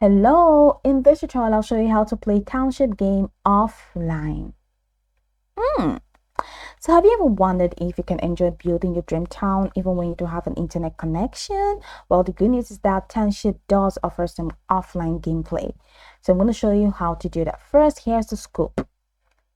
Hello, in this tutorial I'll show you how to play Township game offline. So have you ever wondered if you can enjoy building your dream town even when you don't have an internet connection? Well, the good news is that Township does offer some offline gameplay. So I'm going to show you how to do that. First, here's the scope.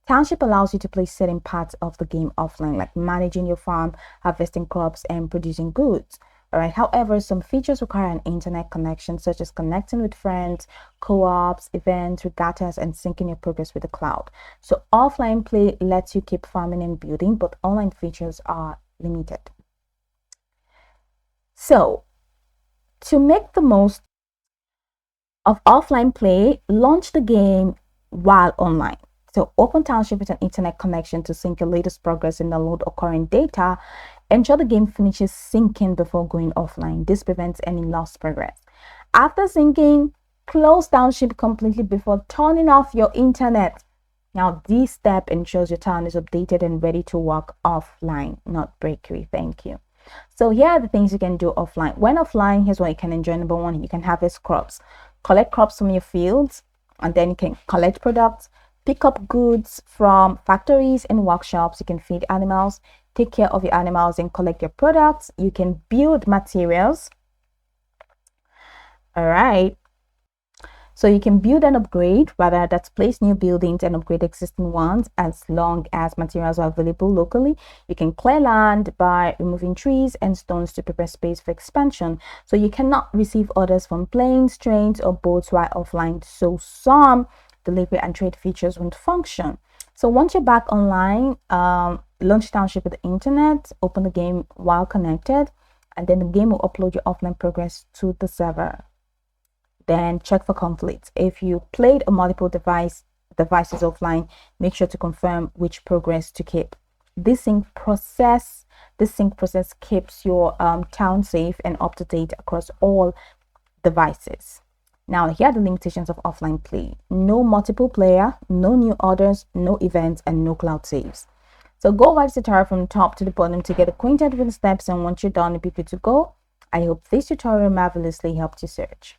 Township allows you to play certain parts of the game offline, like managing your farm, harvesting crops, and producing goods. All right. However, some features require an internet connection, such as connecting with friends, co-ops, events, regattas, and syncing your progress with the cloud. So offline play lets you keep farming and building, but online features are limited. So to make the most of offline play, launch the game while online. So open Township with an internet connection to sync your latest progress and download or current data. Ensure the game finishes syncing before going offline. This prevents any lost progress. After syncing, close Township completely before turning off your internet. Now, this step ensures your town is updated and ready to work offline, not break free. Thank you. So here are the things you can do offline. When offline, here's what you can enjoy. Number one, you can harvest crops. Collect crops from your fields, and then you can collect products. Pick up goods from factories and workshops. You can feed animals, take care of your animals, and collect your products. You can build materials. All right. So you can build and upgrade, rather that's place new buildings and upgrade existing ones as long as materials are available locally. You can clear land by removing trees and stones to prepare space for expansion. So you cannot receive orders from planes, trains, or boats while offline. So some delivery and trade features won't function. So once you're back online, launch Township with the internet, open the game while connected, and then the game will upload your offline progress to the server. Then check for conflicts. If you played on multiple devices offline, make sure to confirm which progress to keep. This sync process keeps your town safe and up to date across all devices. Now, here are the limitations of offline play. No multiple player, no new orders, no events, and no cloud saves. So go watch the tutorial from top to the bottom to get acquainted with the steps, and once you're done, you'll be good to go. I hope this tutorial marvelously helped you search.